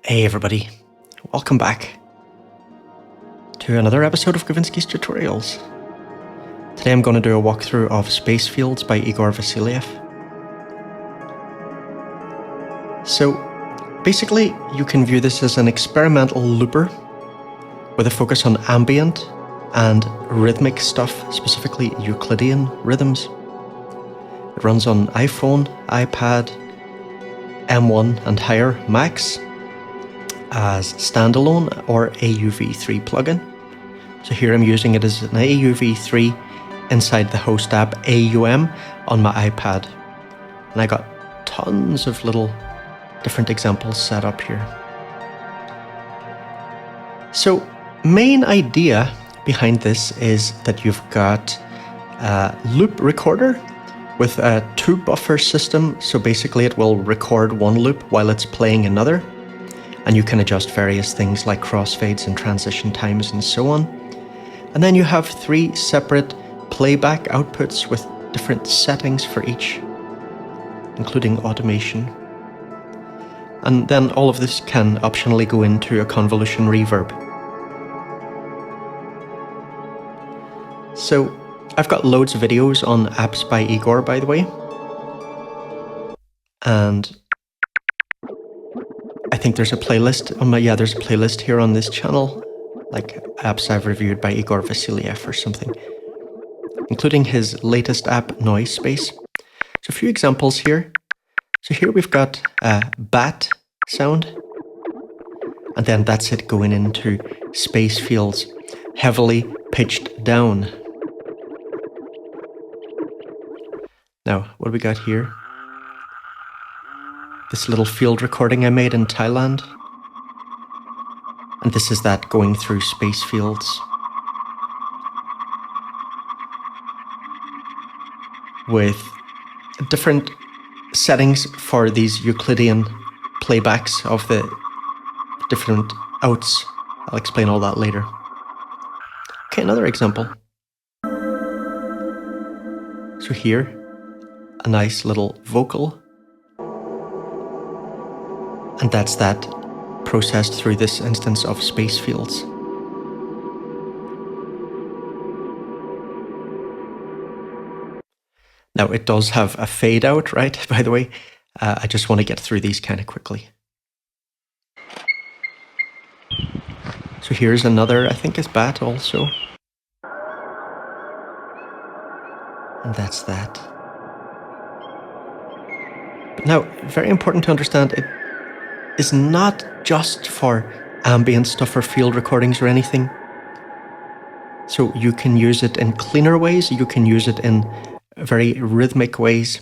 Hey everybody, welcome back to another episode of Kavinsky's Tutorials. Today I'm going to do a walkthrough of Spacefields by Igor Vasiliev. So basically you can view this as an experimental looper with a focus on ambient and rhythmic stuff, specifically Euclidean rhythms. It runs on iPhone, iPad, M1 and higher Macs as Standalone or AUv3 plugin. So here I'm using it as an AUv3 inside the host app AUM on my iPad. And I got tons of little different examples set up here. So main idea behind this is that you've got a loop recorder with a 2-buffer system. So basically it will record one loop while it's playing another. And you can adjust various things like crossfades and transition times and so on. And then you have 3 separate playback outputs with different settings for each, including automation. And then all of this can optionally go into a convolution reverb. So I've got loads of videos on apps by Igor, by the way. And I think there's a playlist on there's a playlist here on this channel, like apps I've reviewed by Igor Vasiliev or something, including his latest app, Noise Space. So a few examples here. So here we've got a bat sound, and then that's it going into Spacefields, heavily pitched down. Now, what do we got here? This little field recording I made in Thailand. And this is that going through Spacefields. With different settings for these Euclidean playbacks of the different outs. I'll explain all that later. Okay, another example. So here, a nice little vocal. And that's that processed through this instance of Spacefields. Now it does have a fade out, right? By the way, I just want to get through these kind of quickly. So here's another, I think it's bat also. And that's that. But now, very important to understand, it is not just for ambient stuff or field recordings or anything. So you can use it in cleaner ways, you can use it in very rhythmic ways.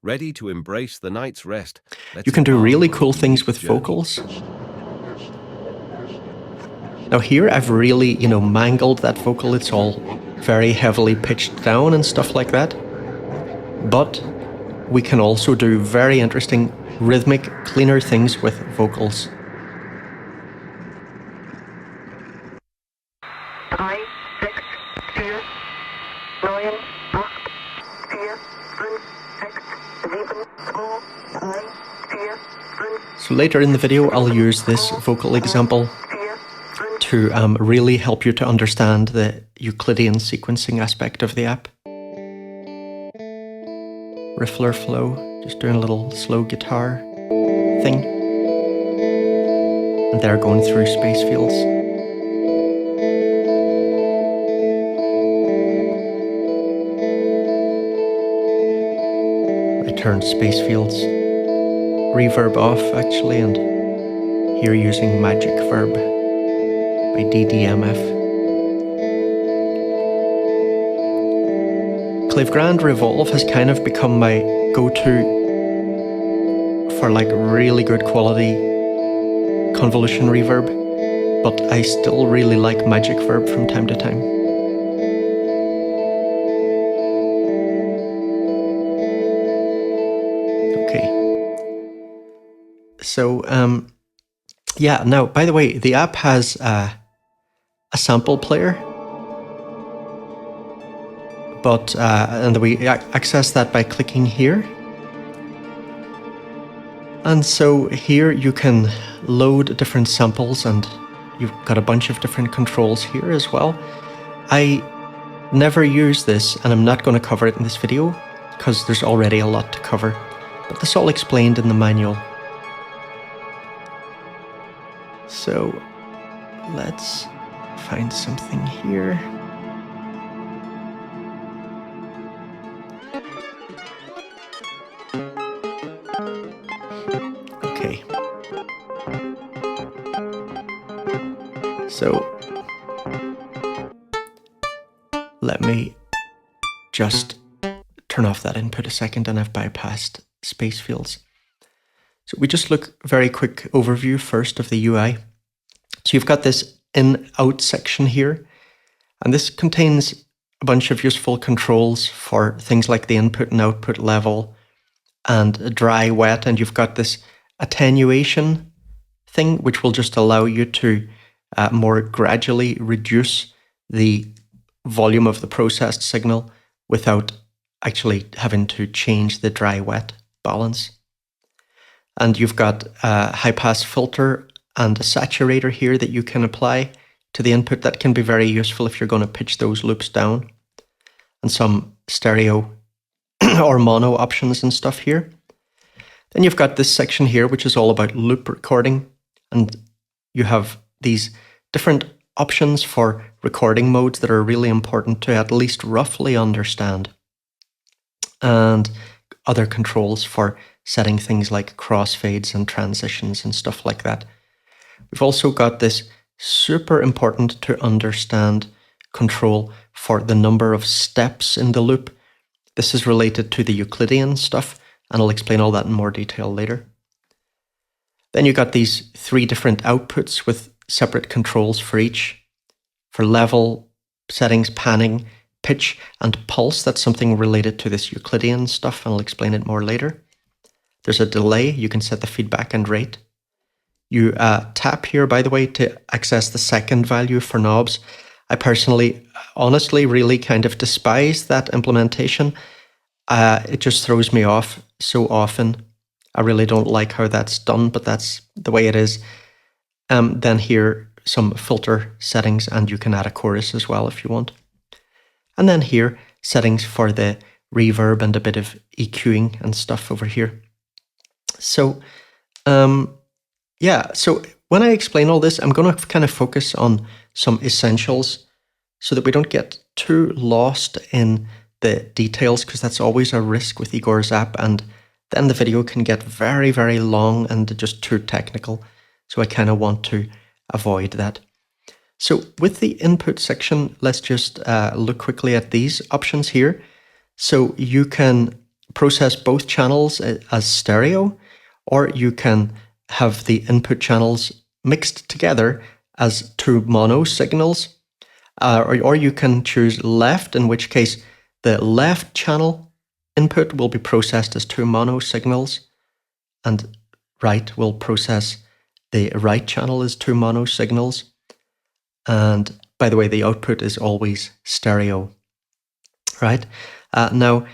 Ready to embrace the night's rest. You can do really cool things with vocals. Now here I've really, mangled that vocal. It's all very heavily pitched down and stuff like that. But we can also do very interesting rhythmic, cleaner things with vocals. So later in the video I'll use this vocal example to really help you to understand the Euclidean sequencing aspect of the app. Riffler flow. Just doing a little slow guitar thing. And they're going through Spacefields. I turned Spacefields reverb off actually, and here using Magic Verb by DDMF. Clavegrand Revolve has kind of become my go-to for like really good quality convolution reverb, but I still really like Magic Verb from time to time. Okay. So, now, by the way, the app has a sample player. And we access that by clicking here. And so here you can load different samples, and you've got a bunch of different controls here as well. I never use this, and I'm not going to cover it in this video because there's already a lot to cover, but this all explained in the manual. So let's find something here. Okay. So let me just turn off that input a second, and I've bypassed Spacefields. So we just look very quick overview first of the UI. So you've got this in-out section here, and this contains a bunch of useful controls for things like the input and output level and dry, wet, and you've got this attenuation thing, which will just allow you to more gradually reduce the volume of the processed signal without actually having to change the dry-wet balance. And you've got a high-pass filter and a saturator here that you can apply to the input. That can be very useful if you're going to pitch those loops down. And some stereo or mono options and stuff here. Then you've got this section here, which is all about loop recording. And you have these different options for recording modes that are really important to at least roughly understand. And other controls for setting things like crossfades and transitions and stuff like that. We've also got this super important to understand control for the number of steps in the loop. This is related to the Euclidean stuff, and I'll explain all that in more detail later. Then you got these 3 different outputs with separate controls for each. For level, settings, panning, pitch, and pulse. That's something related to this Euclidean stuff, and I'll explain it more later. There's a delay. You can set the feedback and rate. You tap here, by the way, to access the second value for knobs. I personally, honestly, really kind of despise that implementation. It just throws me off so often. I really don't like how that's done, but that's the way it is. Then here, some filter settings, and you can add a chorus as well if you want. And then here, settings for the reverb and a bit of EQing and stuff over here. So, yeah, so when I explain all this, I'm going to kind of focus on some essentials so that we don't get too lost in the details, because that's always a risk with Igor's app, and then the video can get very, very long and just too technical. So I kind of want to avoid that. So with the input section, let's just look quickly at these options here. So you can process both channels as stereo, or you can have the input channels mixed together as 2 mono signals, or you can choose left, in which case the left channel input will be processed as 2 mono signals, and right will process the right channel as 2 mono signals. And by the way, the output is always stereo, right? Now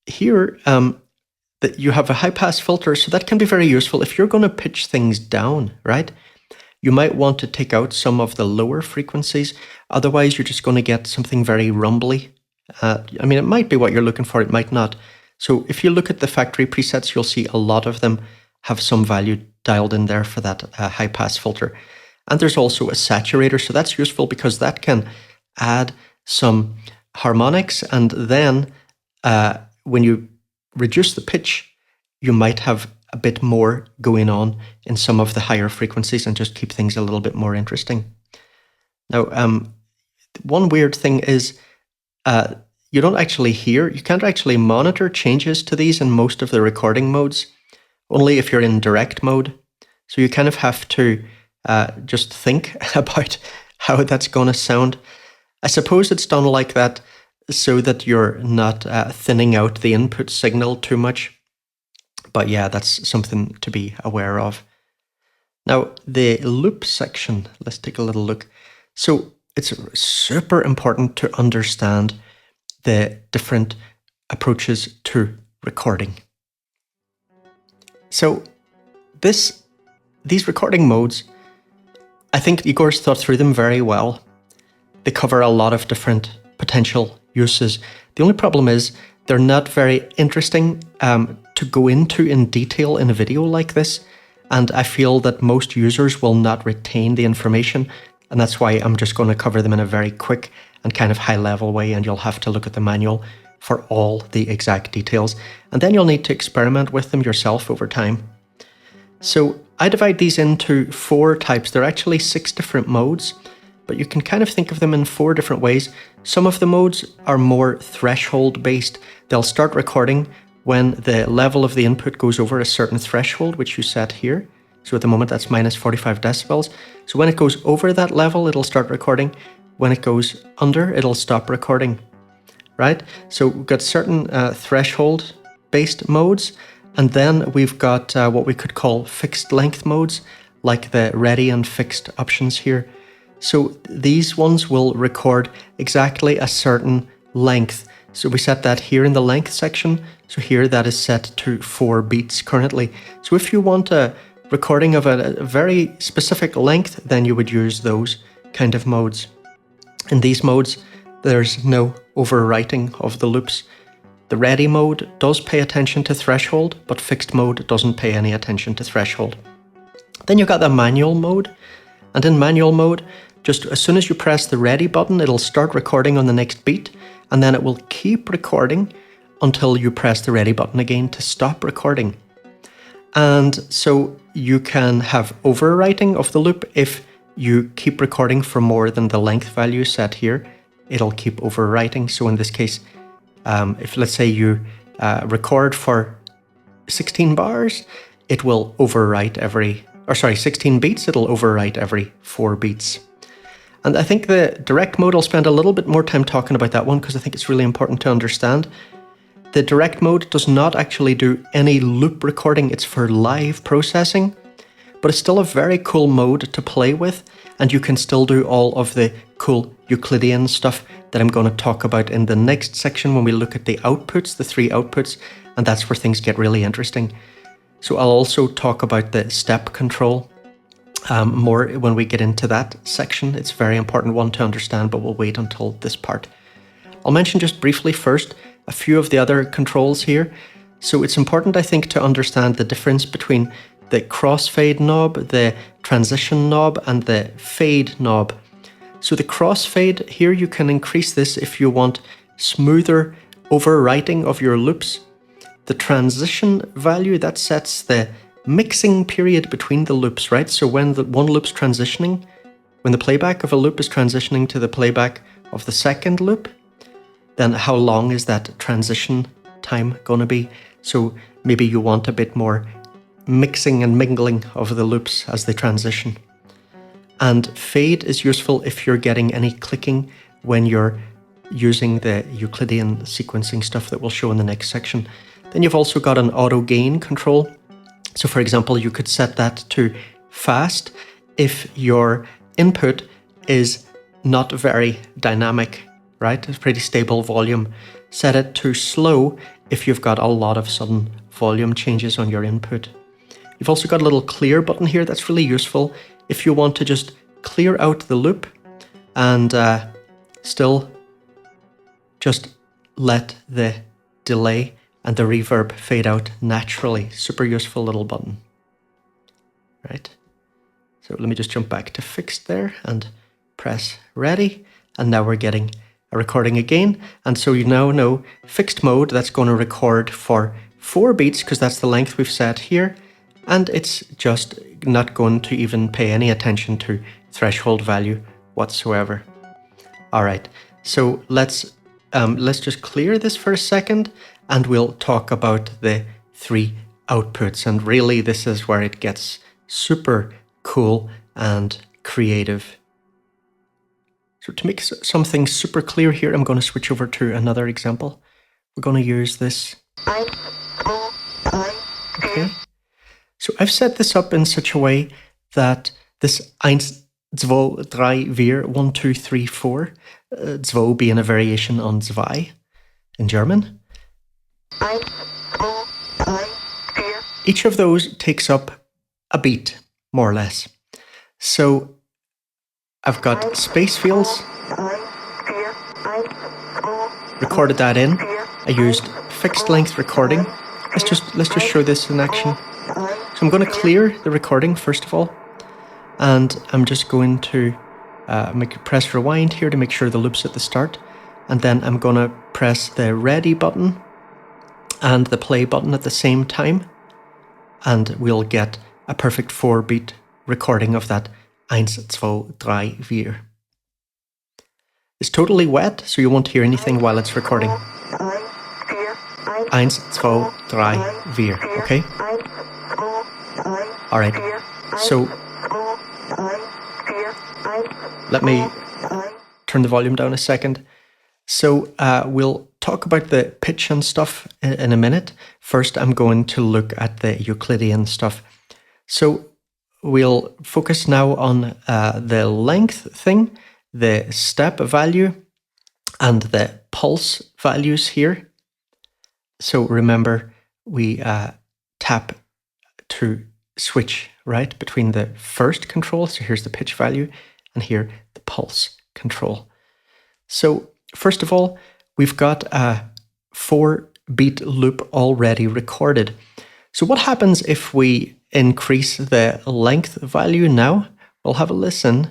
here that you have a high pass filter, so that can be very useful if you're going to pitch things down, right? You might want to take out some of the lower frequencies. Otherwise, you're just going to get something very rumbly. I mean, it might be what you're looking for, it might not. So if you look at the factory presets, you'll see a lot of them have some value dialed in there for that high pass filter. And there's also a saturator, so that's useful because that can add some harmonics, and then when you reduce the pitch, you might have a bit more going on in some of the higher frequencies and just keep things a little bit more interesting. Now, one weird thing is you don't actually hear, you can't actually monitor changes to these in most of the recording modes, only if you're in direct mode. So you kind of have to just think about how that's going to sound. I suppose it's done like that so that you're not thinning out the input signal too much. But yeah, that's something to be aware of. Now, the loop section, let's take a little look. So it's super important to understand the different approaches to recording. So these recording modes, I think Igor's thought through them very well. They cover a lot of different potential uses. The only problem is they're not very interesting to go into in detail in a video like this, and I feel that most users will not retain the information, and that's why I'm just going to cover them in a very quick and kind of high-level way, and you'll have to look at the manual for all the exact details, and then you'll need to experiment with them yourself over time. So I divide these into 4 types. There are actually 6 different modes, but you can kind of think of them in 4 different ways. Some of the modes are more threshold based. They'll start recording when the level of the input goes over a certain threshold, which you set here. So at the moment that's minus 45 decibels. So when it goes over that level, it'll start recording. When it goes under, it'll stop recording, right? So we've got certain threshold based modes, and then we've got what we could call fixed length modes, like the ready and fixed options here. So these ones will record exactly a certain length. So we set that here in the length section. So here that is set to 4 beats currently. So if you want a recording of a very specific length, then you would use those kind of modes. In these modes, there's no overwriting of the loops. The ready mode does pay attention to threshold, but fixed mode doesn't pay any attention to threshold. Then you've got the manual mode, and in manual mode, just as soon as you press the ready button, it'll start recording on the next beat, and then it will keep recording until you press the ready button again to stop recording. And so you can have overwriting of the loop. If you keep recording for more than the length value set here, it'll keep overwriting. So in this case, if let's say you record for 16 bars, it will overwrite 16 beats, it'll overwrite every 4 beats. And I think the direct mode, I'll spend a little bit more time talking about that one because I think it's really important to understand. The direct mode does not actually do any loop recording, it's for live processing, but it's still a very cool mode to play with, and you can still do all of the cool Euclidean stuff that I'm going to talk about in the next section when we look at the outputs, the 3 outputs, and that's where things get really interesting. So I'll also talk about the step control more when we get into that section. It's a very important one to understand, but we'll wait until this part. I'll mention just briefly first a few of the other controls here. So it's important, I think, to understand the difference between the crossfade knob, the transition knob, and the fade knob. So the crossfade, here you can increase this if you want smoother overwriting of your loops. The transition value, that sets the mixing period between the loops, right? So when the one loop's transitioning, when the playback of a loop is transitioning to the playback of the second loop, then how long is that transition time going to be? So maybe you want a bit more mixing and mingling of the loops as they transition. And fade is useful if you're getting any clicking when you're using the Euclidean sequencing stuff that we'll show in the next section. Then you've also got an auto gain control. So for example, you could set that to fast if your input is not very dynamic, right? It's pretty stable volume. Set it to slow if you've got a lot of sudden volume changes on your input. You've also got a little clear button here that's really useful if you want to just clear out the loop and still just let the delay and the reverb fade out naturally. Super useful little button, right? So let me just jump back to fixed there and press ready. And now we're getting a recording again. And so you now know fixed mode, that's going to record for 4 beats because that's the length we've set here. And it's just not going to even pay any attention to threshold value whatsoever. All right, so let's just clear this for a second and we'll talk about the 3 outputs. And really this is where it gets super cool and creative. So to make something super clear here, I'm going to switch over to another example. We're going to use this. Okay. So I've set this up in such a way that this 1, 2, 3, 4, 1, 2, 3, 4, 2 being a variation on 2 in German. Each of those takes up a beat, more or less. So I've got Spacefields, recorded that in. I used fixed length recording. Let's just show this in action. So I'm going to clear the recording first of all, and I'm just going to press rewind here to make sure the loop's at the start, and then I'm going to press the ready button and the play button at the same time, and we'll get a perfect 4-beat recording of that 1, 2, 3, 4. It's totally wet, so you won't hear anything while it's recording. 1, 2, 3, 4, okay? Alright, so let me turn the volume down a second. So we'll talk about the pitch and stuff in a minute. First, I'm going to look at the Euclidean stuff. So we'll focus now on the length thing, the step value, and the pulse values here. So remember, we tap to switch, right, between the first control. So here's the pitch value, and here the pulse control. So first of all, we've got a 4-beat loop already recorded. So what happens if we increase the length value now? We'll have a listen.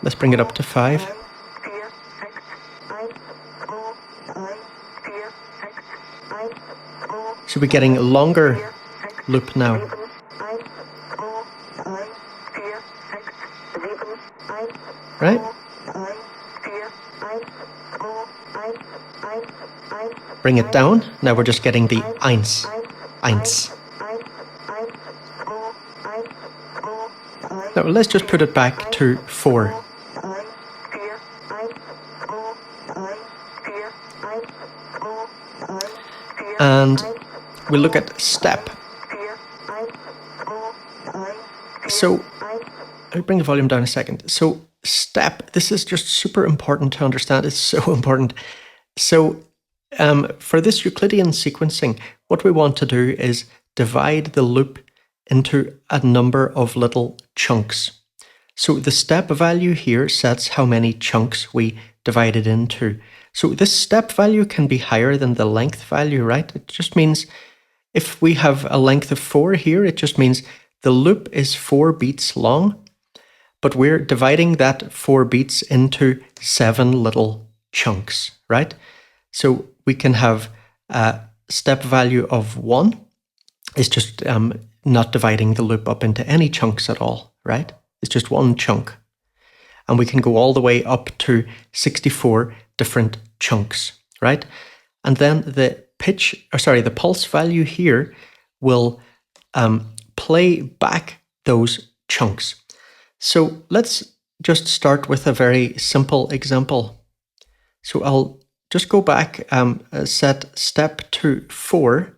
Let's bring it up to 5. So we're getting a longer loop now. Right? Bring it down. Now we're just getting the 1, 1. Now let's just put it back to 4. And we look at step. So, I'll bring the volume down a second. So, step, this is just super important to understand. It's so important. So, for this Euclidean sequencing, what we want to do is divide the loop into a number of little chunks. So the step value here sets how many chunks we divide it into. So this step value can be higher than the length value, right? It just means if we have a length of 4 here, it just means the loop is 4 beats long, but we're dividing that 4 beats into 7 little chunks, right? So we can have a step value of 1 is just not dividing the loop up into any chunks at all, right? It's just 1 chunk. And we can go all the way up to 64 different chunks, right? And then the the pulse value here will play back those chunks. So let's just start with a very simple example. So I'll just go back, set step to 4,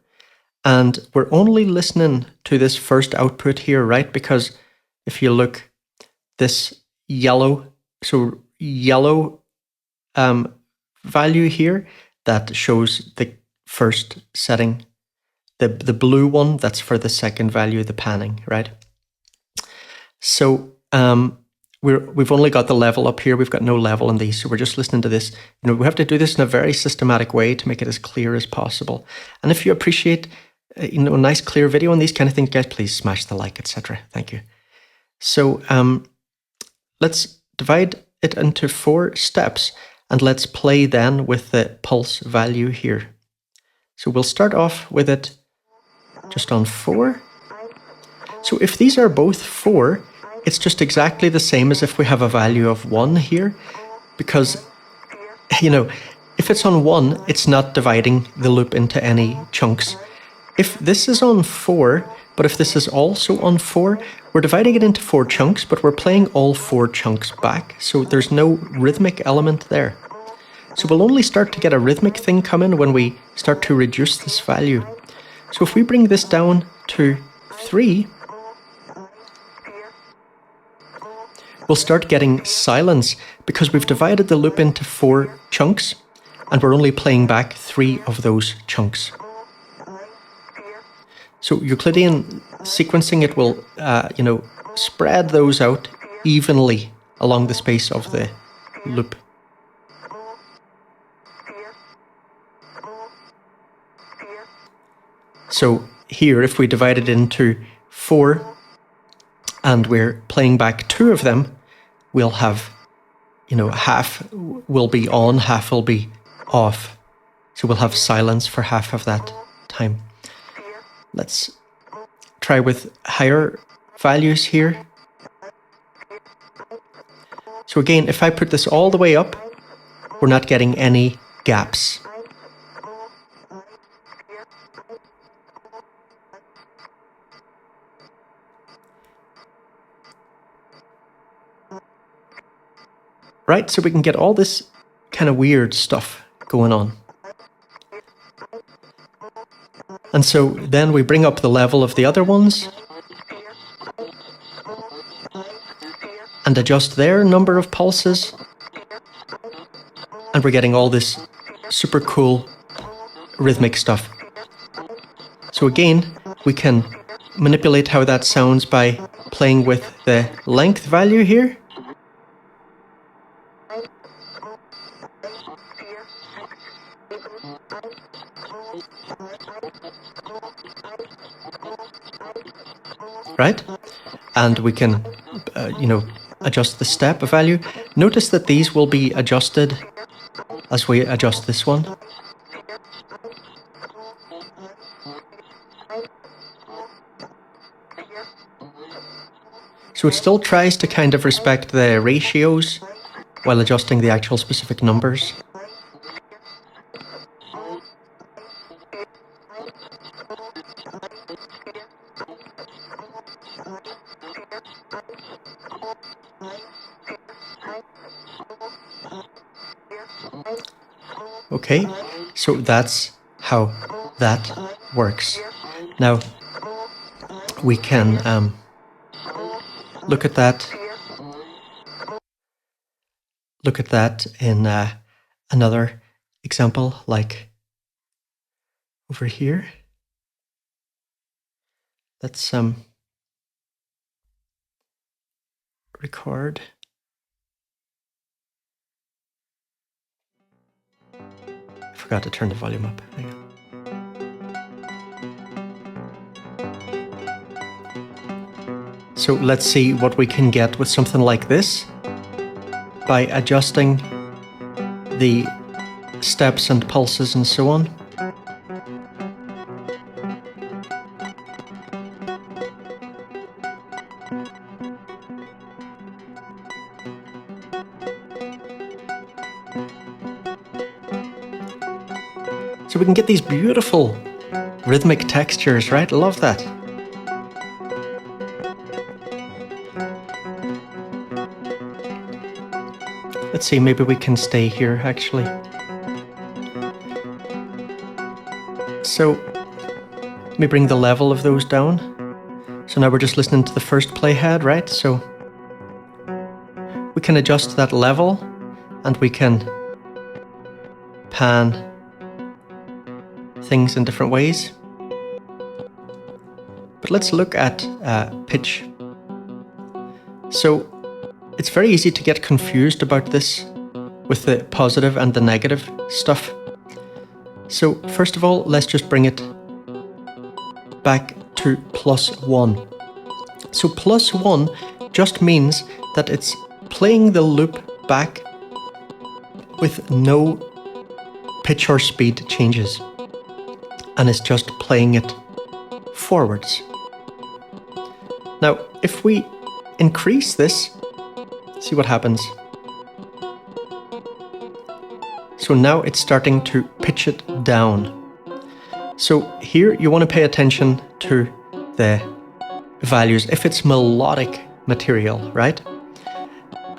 and we're only listening to this first output here, right? Because if you look, this yellow value here, that shows the first setting. The blue one, that's for the second value, the panning, right? So we've only got the level up here. We've got no level in these, so we're just listening to this. We have to do this in a very systematic way to make it as clear as possible. And if you appreciate a nice clear video on these kind of things, guys, please smash the like, etc. Thank you. So let's divide it into 4 steps, and let's play then with the pulse value here. So we'll start off with it just on 4. So if these are both 4, it's just exactly the same as if we have a value of 1 here, because, if it's on 1, it's not dividing the loop into any chunks. If this is on 4, but if this is also on 4, we're dividing it into 4 chunks, but we're playing all 4 chunks back, so there's no rhythmic element there. So we'll only start to get a rhythmic thing coming when we start to reduce this value. So if we bring this down to 3, we'll start getting silence because we've divided the loop into 4 chunks and we're only playing back 3 of those chunks. So Euclidean sequencing, it will, spread those out evenly along the space of the loop. So here, if we divide it into 4 and we're playing back 2 of them, we'll have, half will be on, half will be off. So we'll have silence for half of that time. Let's try with higher values here. So again, if I put this all the way up, we're not getting any gaps. Right, so we can get all this kind of weird stuff going on. And so then we bring up the level of the other ones and adjust their number of pulses. And we're getting all this super cool rhythmic stuff. So again, we can manipulate how that sounds by playing with the length value here. Right? And we can, adjust the step value. Notice that these will be adjusted as we adjust this one. So it still tries to kind of respect the ratios while adjusting the actual specific numbers. Okay, so that's how that works. Now, we can look at that in another example, like over here. Let's record. I forgot to turn the volume up. Hang on. So let's see what we can get with something like this by adjusting the steps and pulses and so on. So we can get these beautiful rhythmic textures, right? Love that. Let's see, maybe we can stay here actually. So let me bring the level of those down. So now we're just listening to the first playhead, right? So we can adjust that level and we can pan things in different ways. But let's look at pitch. So it's very easy to get confused about this with the positive and the negative stuff. So first of all, let's just bring it back to +1. So +1 just means that it's playing the loop back with no pitch or speed changes. And it's just playing it forwards. Now, if we increase this, see what happens. So now it's starting to pitch it down. So here you want to pay attention to the values if it's melodic material, right?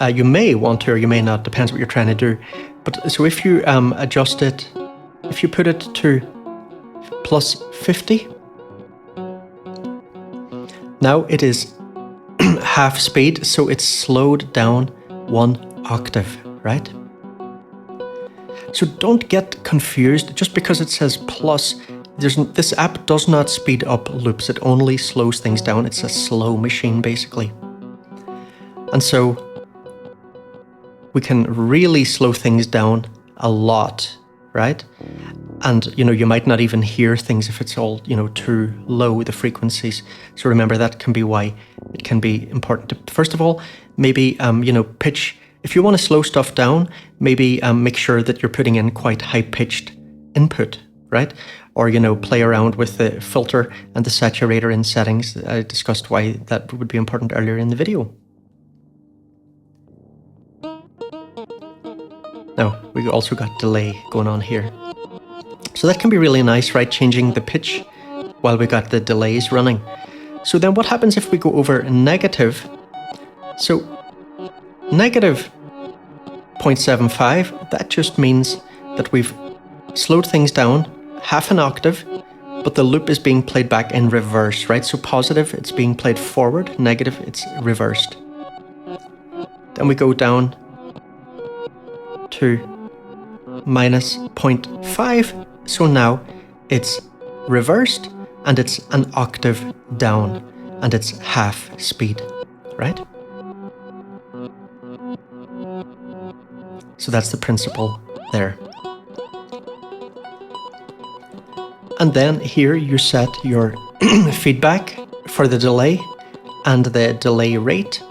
You may want to or you may not, depends what you're trying to do. But so if you adjust it, if you put it to +50, now it is half speed, so it's slowed down 1 octave, right? So don't get confused. Just because it says plus This app does not speed up loops, it only slows things down. It's a slow machine, basically. And so we can really slow things down a lot, right? And, you might not even hear things if it's all, too low, the frequencies. So remember, that can be why it can be important to, first of all, maybe, pitch. If you want to slow stuff down, maybe make sure that you're putting in quite high-pitched input, right? Or, play around with the filter and the saturator in settings. I discussed why that would be important earlier in the video. Now, we also got delay going on here. So that can be really nice, right? Changing the pitch while we got the delays running. So then what happens if we go over negative? So negative 0.75, that just means that we've slowed things down half an octave, but the loop is being played back in reverse, right? So positive, it's being played forward, negative, it's reversed. Then we go down to minus 0.5, so now it's reversed and it's an octave down and it's half speed, right? So that's the principle there. And then here you set your feedback for the delay and the delay rate.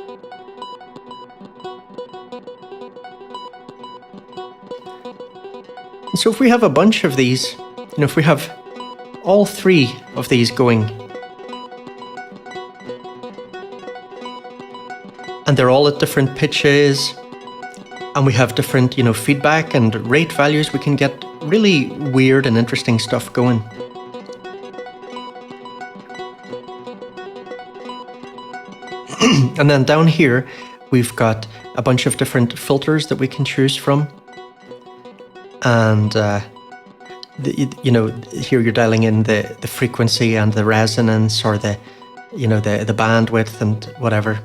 So if we have a bunch of these, if we have all three of these going, and they're all at different pitches, and we have different, feedback and rate values, we can get really weird and interesting stuff going. And then down here, we've got a bunch of different filters that we can choose from. And, here you're dialing in the frequency and the resonance or the bandwidth and whatever.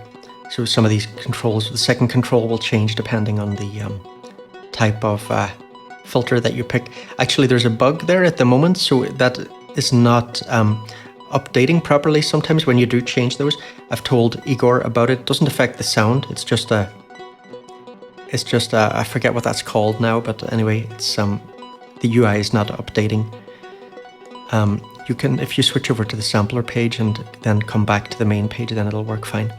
So some of these controls, the second control will change depending on the type of filter that you pick. Actually, there's a bug there at the moment, so that is not updating properly sometimes when you do change those. I've told Igor about it. It doesn't affect the sound. It's just I forget what that's called now, but anyway, it's the UI is not updating. You can, if you switch over to the sampler page and then come back to the main page, then it'll work fine.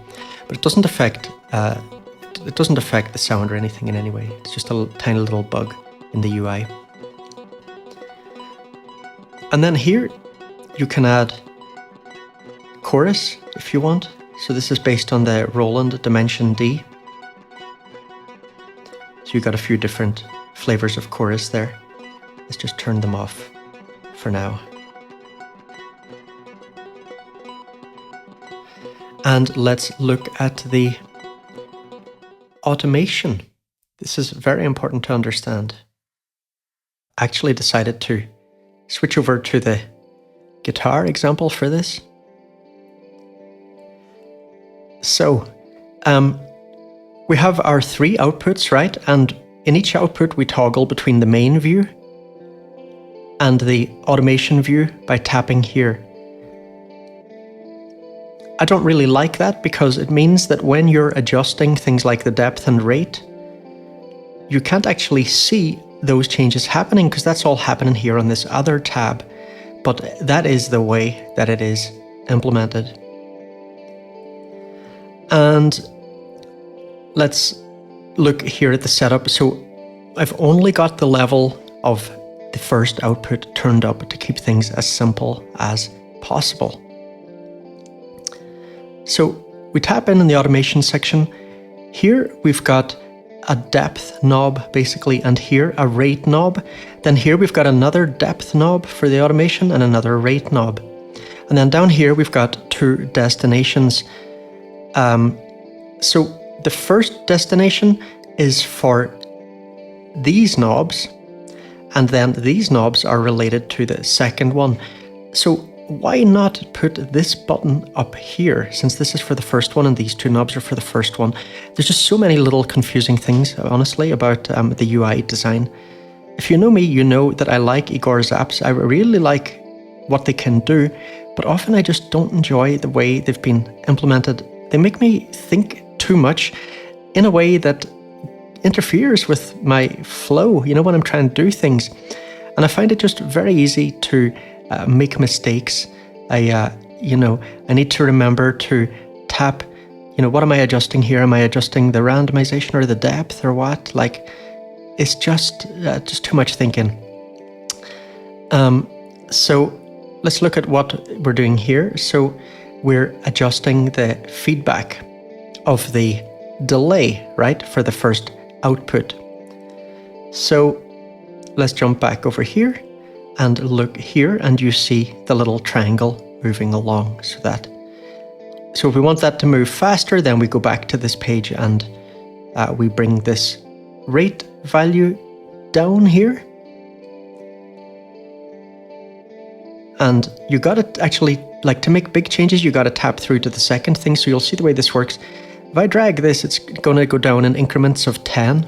But it doesn't affect the sound or anything in any way. It's just a tiny little bug in the UI. And then here you can add chorus if you want. So this is based on the Roland Dimension D. So you've got a few different flavors of chorus there. Let's just turn them off for now. And let's look at the automation. This is very important to understand. I actually decided to switch over to the guitar example for this. So, we have our three outputs, right? And in each output, we toggle between the main view and the automation view by tapping here. I don't really like that because it means that when you're adjusting things like the depth and rate, you can't actually see those changes happening because that's all happening here on this other tab. But that is the way that it is implemented. And let's look here at the setup. So I've only got the level of the first output turned up to keep things as simple as possible. So we tap in the automation section. Here we've got a depth knob basically, and here a rate knob. Then here we've got another depth knob for the automation and another rate knob. And then down here we've got two destinations. So the first destination is for these knobs, and then these knobs are related to the second one. So why not put this button up here, since this is for the first one and these two knobs are for the first one? There's just so many little confusing things, honestly, about the UI design. If you know me, you know that I like Igor's apps. I really like what they can do, but often I just don't enjoy the way they've been implemented. They make me think too much in a way that interferes with my flow, when I'm trying to do things. And I find it just very easy to make mistakes. I need to remember to tap, what am I adjusting here? Am I adjusting the randomization or the depth or what? Like, it's just too much thinking. So let's look at what we're doing here. So we're adjusting the feedback of the delay, right, for the first output. So let's jump back over here and look here, and you see the little triangle moving along. So if we want that to move faster, then we go back to this page and we bring this rate value down here. And you got to actually, like, to make big changes, you got to tap through to the second thing. So you'll see the way this works. If I drag this, it's going to go down in increments of 10.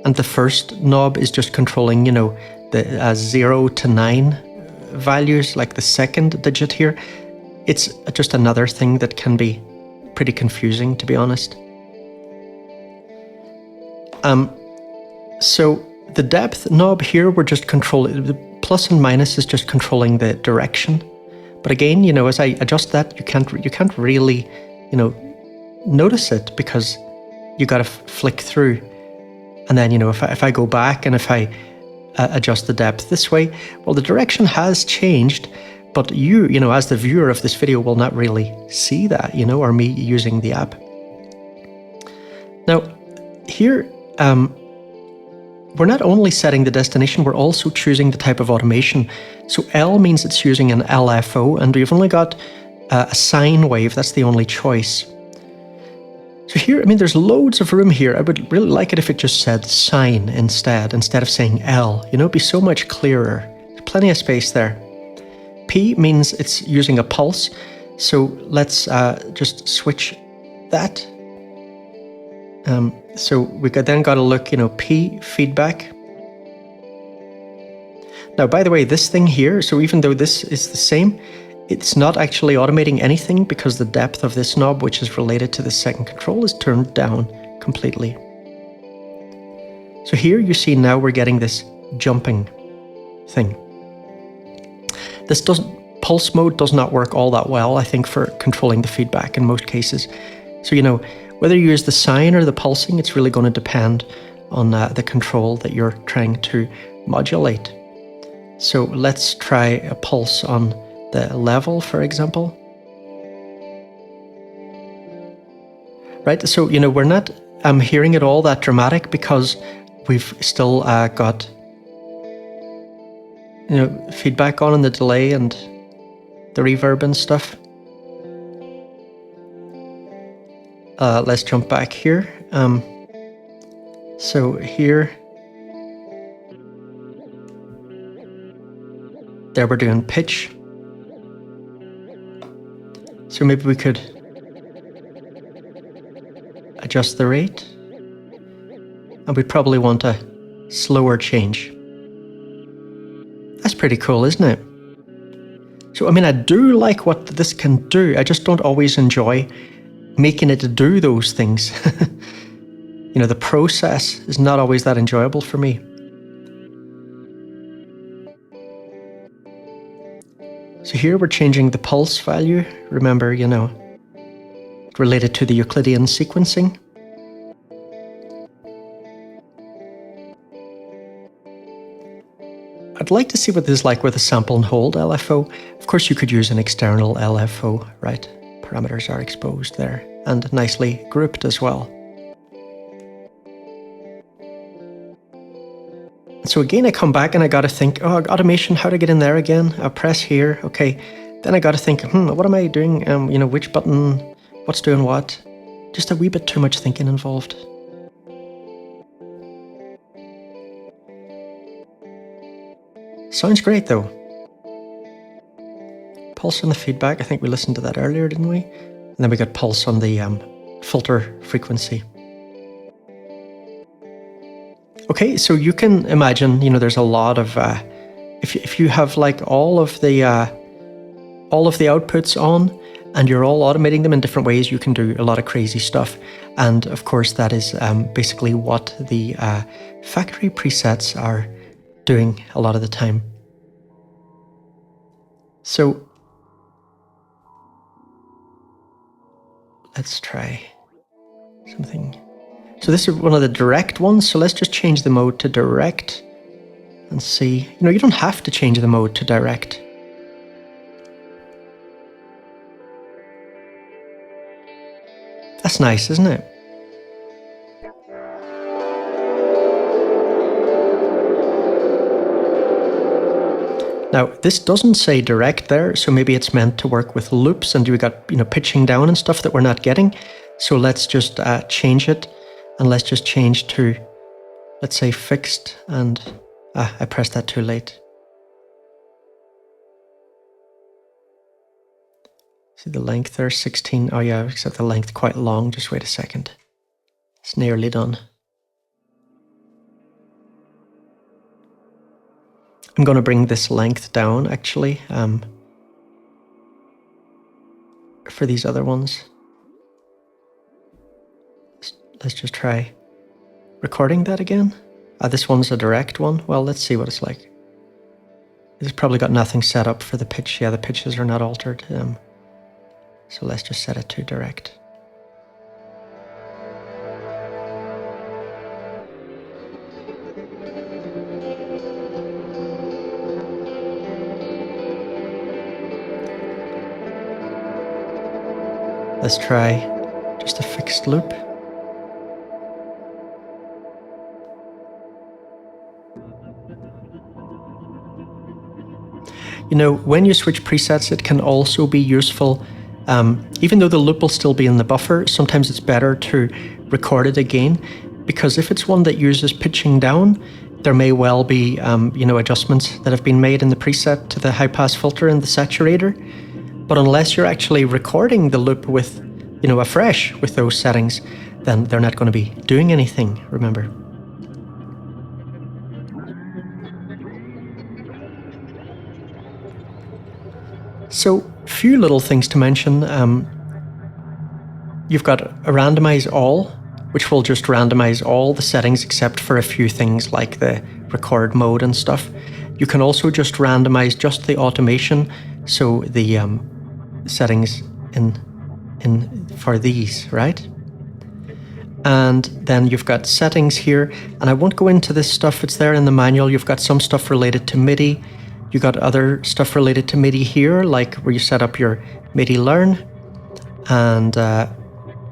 And the first knob is just controlling, the 0 to 9 values, like the second digit here. It's just another thing that can be pretty confusing, to be honest. So the depth knob here, we're just controlling, the plus and minus is just controlling the direction. But again, as I adjust that, you can't really, notice it, because you got to flick through. And then, if I go back and if I adjust the depth this way, well, the direction has changed, but you as the viewer of this video will not really see that, or me using the app. Now, here, we're not only setting the destination, we're also choosing the type of automation. So L means it's using an LFO, and we've only got a sine wave. That's the only choice. So here, there's loads of room here. I would really like it if it just said sine instead of saying L. It'd be so much clearer. There's plenty of space there. P means it's using a pulse. So let's just switch that. So we then got to look, P feedback. Now, by the way, this thing here, so even though this is the same, it's not actually automating anything because the depth of this knob, which is related to the second control, is turned down completely. So here you see now we're getting this jumping thing. Pulse mode does not work all that well, I think, for controlling the feedback in most cases. So, whether you use the sine or the pulsing, it's really going to depend on the control that you're trying to modulate. So let's try a pulse on the level, for example. Right, so, we're not hearing it all that dramatic because we've still got, feedback on the delay and the reverb and stuff. Let's jump back here. So here, there we're doing pitch. So maybe we could adjust the rate. And we probably want a slower change. That's pretty cool, isn't it? So, I do like what this can do. I just don't always enjoy making it do those things. The process is not always that enjoyable for me. So here we're changing the pulse value. Remember, related to the Euclidean sequencing. I'd like to see what this is like with a sample and hold LFO. Of course, you could use an external LFO, right? Parameters are exposed there and nicely grouped as well. So again, I come back and I got to think, automation, how to get in there again? I press here, okay. Then I got to think, what am I doing? Which button, what's doing what? Just a wee bit too much thinking involved. Sounds great though. Pulse on the feedback, I think we listened to that earlier, didn't we? And then we got pulse on the filter frequency. Okay, so you can imagine, there's a lot of, if you have like all of the outputs on and you're all automating them in different ways, you can do a lot of crazy stuff. And of course, that is basically what the factory presets are doing a lot of the time. So let's try something. So this is one of the direct ones. So let's just change the mode to direct and see. You know, you don't have to change the mode to direct. That's nice, isn't it? Now, this doesn't say direct there, so maybe it's meant to work with loops and we got, you know, pitching down and stuff that we're not getting. So let's just change it, and let's just change to, let's say, fixed, and I pressed that too late. See the length there, 16. Oh yeah, I've set the length quite long. Just wait a second. It's nearly done. I'm going to bring this length down, actually, for these other ones. Let's just try recording that again. This one's a direct one. Well, let's see what it's like. It's probably got nothing set up for the pitch. Yeah, the pitches are not altered. So let's just set it to direct. Let's try just a fixed loop. You know, when you switch presets, it can also be useful. Even though the loop will still be in the buffer, sometimes it's better to record it again, because if it's one that uses pitching down, there may well be you know, adjustments that have been made in the preset to the high pass filter and the saturator. But unless you're actually recording the loop with, you know, afresh with those settings, then they're not going to be doing anything, remember. So, few little things to mention. You've got a randomize all, which will just randomize all the settings except for a few things like the record mode and stuff. You can also just randomize just the automation, so the settings in for these, right? And then you've got settings here, and I won't go into this stuff, it's there in the manual. You've got some stuff related to MIDI. You got other stuff related to MIDI here, like where you set up your MIDI learn, and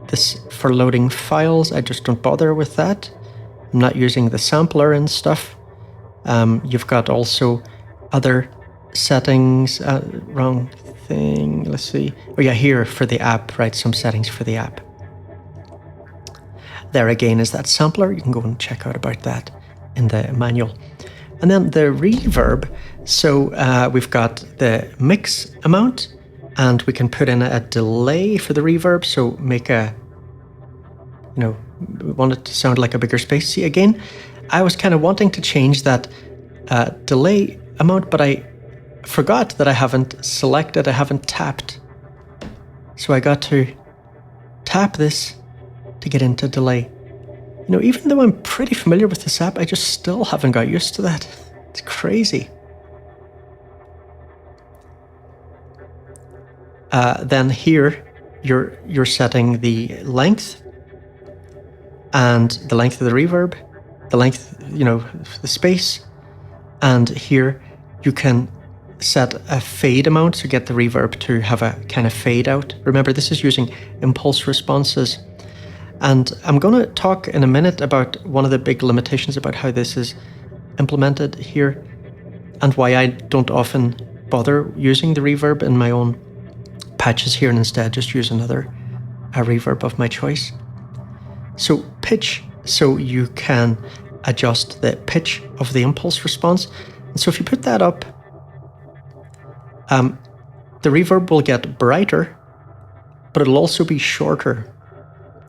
this for loading files. I just don't bother with that. I'm not using the sampler and stuff. You've got also other settings. Wrong thing. Let's see. Oh yeah, here for the app, right? Some settings for the app. There again is that sampler. You can go and check out about that in the manual. And then the reverb. So we've got the mix amount, and we can put in a delay for the reverb. So make a, you know, we want it to sound like a bigger spacey again. I was kind of wanting to change that delay amount, but I forgot that I haven't selected, I haven't tapped. So I got to tap this to get into delay. You know, even though I'm pretty familiar with this app, I just still haven't got used to that. It's crazy. Then here, you're setting the length and the length of the reverb, the length, you know, the space. And here you can set a fade amount to get the reverb to have a kind of fade out. Remember, this is using impulse responses. And I'm going to talk in a minute about one of the big limitations about how this is implemented here and why I don't often bother using the reverb in my own patches here and instead just use another reverb of my choice. So pitch, so you can adjust the pitch of the impulse response. And so if you put that up, the reverb will get brighter, but it'll also be shorter.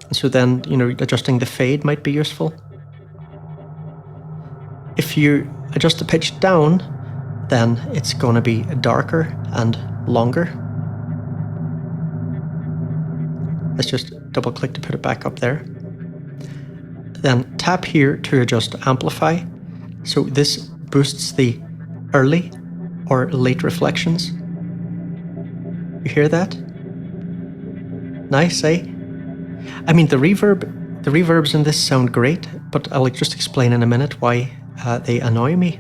And so then, you know, adjusting the fade might be useful. If you adjust the pitch down, then it's going to be darker and longer. Let's just double click to put it back up there. Then tap here to adjust amplify. So this boosts the early or late reflections. You hear that? Nice, eh? I mean, the reverbs in this sound great, but I'll just explain in a minute why they annoy me.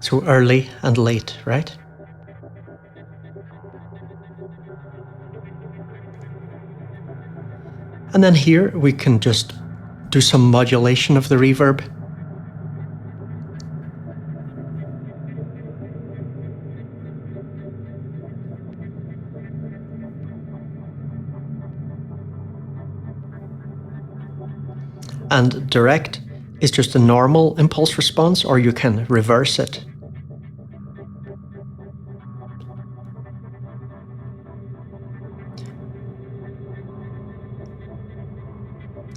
So early and late, right? And then here we can just do some modulation of the reverb. And direct is just a normal impulse response, or you can reverse it.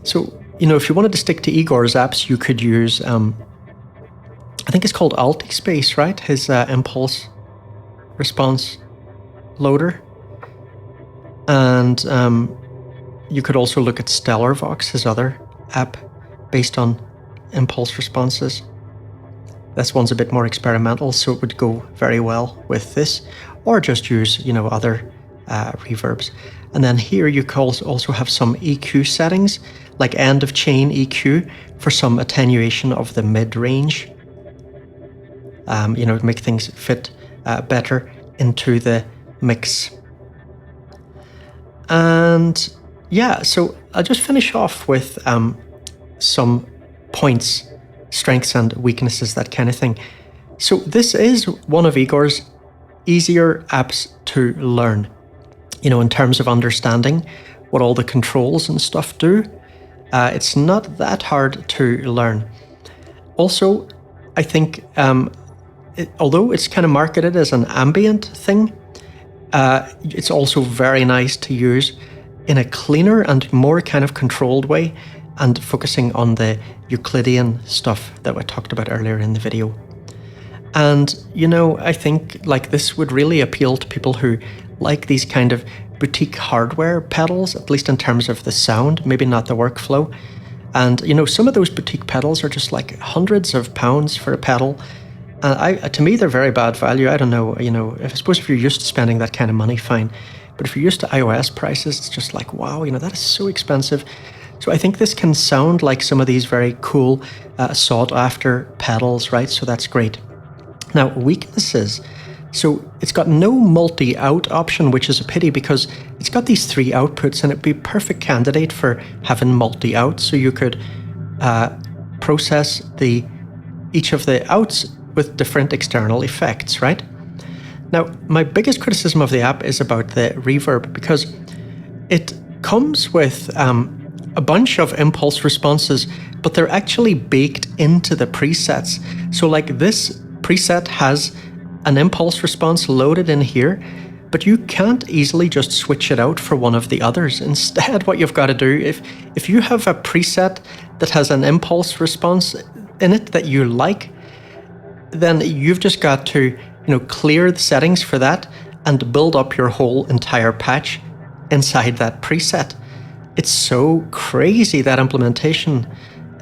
So, if you wanted to stick to Igor's apps, you could use, I think it's called Altispace, right? His impulse response loader. And you could also look at StellarVox, his other app based on impulse responses. This one's a bit more experimental, so it would go very well with this, or just use, other reverbs. And then here you can also have some EQ settings, like end of chain EQ for some attenuation of the mid-range. To make things fit better into the mix. And yeah, so I'll just finish off with some points, strengths and weaknesses, that kind of thing. So this is one of Igor's easier apps to learn, in terms of understanding what all the controls and stuff do. It's not that hard to learn. Also, I think, although it's kind of marketed as an ambient thing, it's also very nice to use in a cleaner and more kind of controlled way, and focusing on the Euclidean stuff that we talked about earlier in the video. And, I think this would really appeal to people who like these kind of boutique hardware pedals, at least in terms of the sound, maybe not the workflow. And, some of those boutique pedals are just like hundreds of pounds for a pedal. To me, they're very bad value. I don't know, I suppose if you're used to spending that kind of money, fine. But if you're used to iOS prices, it's just like, wow, that is so expensive. So I think this can sound like some of these very cool, sought-after pedals, right? So that's great. Now, weaknesses. So it's got no multi-out option, which is a pity because it's got these 3 outputs and it'd be a perfect candidate for having multi-out. So you could process each of the outs with different external effects, right? Now, my biggest criticism of the app is about the reverb, because it comes with a bunch of impulse responses, but they're actually baked into the presets. So this preset has an impulse response loaded in here, but you can't easily just switch it out for one of the others. Instead, what you've got to do, if you have a preset that has an impulse response in it that you like, then you've just got to clear the settings for that and build up your whole entire patch inside that preset. It's so crazy, that implementation.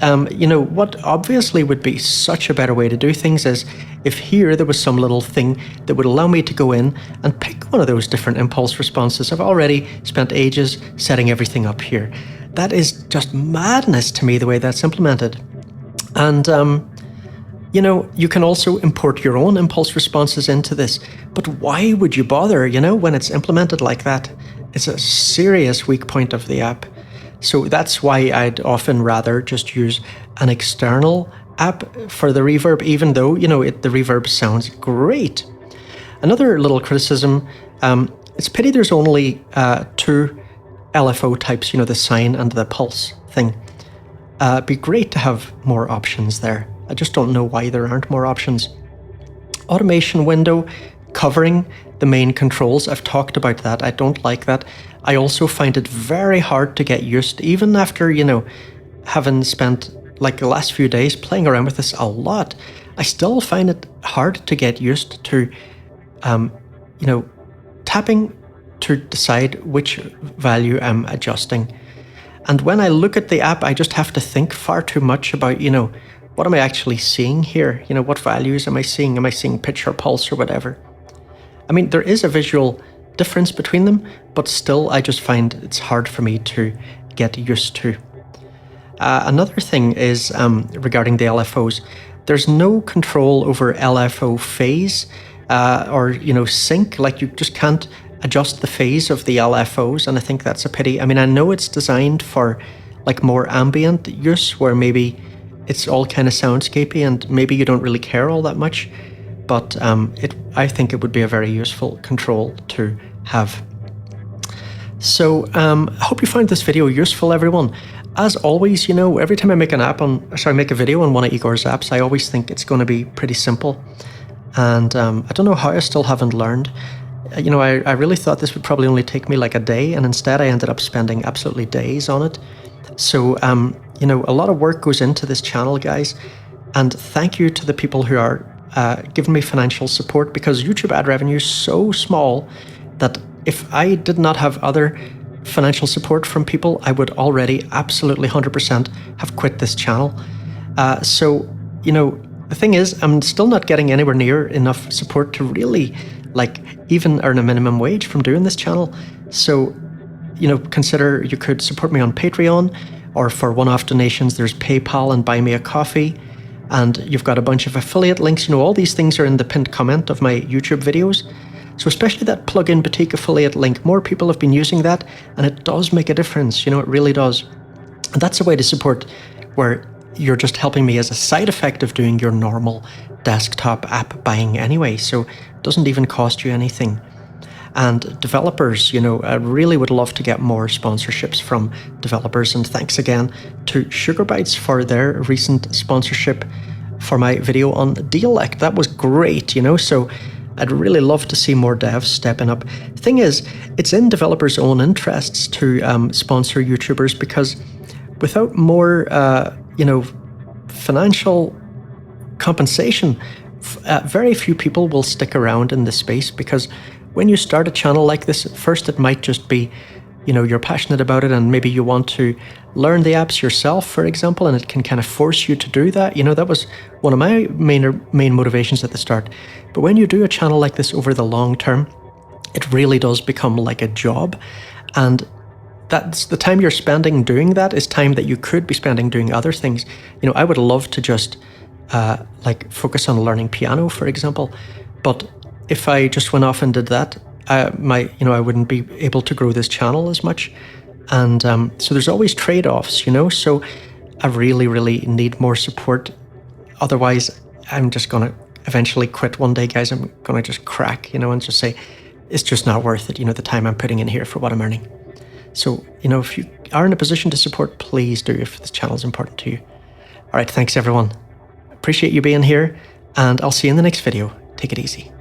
What obviously would be such a better way to do things is if here there was some little thing that would allow me to go in and pick one of those different impulse responses. I've already spent ages setting everything up here. That is just madness to me, the way that's implemented. And, you can also import your own impulse responses into this. But why would you bother, when it's implemented like that? It's a serious weak point of the app. So that's why I'd often rather just use an external app for the reverb, even though, the reverb sounds great. Another little criticism, it's a pity there's only 2 LFO types, the sine and the pulse thing. It'd be great to have more options there. I just don't know why there aren't more options. Automation window covering the main controls. I've talked about that. I don't like that. I also find it very hard to get used, even after, having spent like the last few days playing around with this a lot. I still find it hard to get used to, tapping to decide which value I'm adjusting. And when I look at the app, I just have to think far too much about, what am I actually seeing here? What values am I seeing? Am I seeing pitch or pulse or whatever? I mean, there is a visual difference between them, but still I just find it's hard for me to get used to. Another thing is regarding the LFOs. There's no control over LFO phase or sync. Like, you just can't adjust the phase of the LFOs, and I think that's a pity. I mean, I know it's designed for like more ambient use, where maybe it's all kind of soundscapey and maybe you don't really care all that much, but I think it would be a very useful control to have. So I hope you found this video useful, everyone. As always, every time I make make a video on one of Igor's apps, I always think it's going to be pretty simple. And I don't know how I still haven't learned. I really thought this would probably only take me like a day, and instead I ended up spending absolutely days on it. So, a lot of work goes into this channel, guys. And thank you to the people who are giving me financial support, because YouTube ad revenue is so small that if I did not have other financial support from people, I would already absolutely 100% have quit this channel. So, the thing is, I'm still not getting anywhere near enough support to really even earn a minimum wage from doing this channel. So, consider you could support me on Patreon, or for one-off donations, there's PayPal and Buy Me a Coffee. And you've got a bunch of affiliate links. All these things are in the pinned comment of my YouTube videos. So especially that plugin boutique affiliate link, more people have been using that, and it does make a difference. It really does. And that's a way to support where you're just helping me as a side effect of doing your normal desktop app buying anyway. So it doesn't even cost you anything. And developers, I really would love to get more sponsorships from developers. And thanks again to Sugar Bytes for their recent sponsorship for my video on Dialect. That was great, so I'd really love to see more devs stepping up. Thing is, it's in developers' own interests to sponsor YouTubers, because without more, financial compensation, very few people will stick around in this space. Because when you start a channel like this, at first it might just be, you're passionate about it and maybe you want to learn the apps yourself, for example, and it can kind of force you to do that. That was one of my main motivations at the start. But when you do a channel like this over the long term, it really does become like a job. And that's the time you're spending doing that is time that you could be spending doing other things. I would love to just focus on learning piano, for example. But if I just went off and did that, I wouldn't be able to grow this channel as much. And so there's always trade-offs, so I really, really need more support. Otherwise, I'm just going to eventually quit one day, guys. I'm going to just crack, and just say, it's just not worth it, the time I'm putting in here for what I'm earning. So, if you are in a position to support, please do, if this channel is important to you. All right, thanks everyone. Appreciate you being here, and I'll see you in the next video. Take it easy.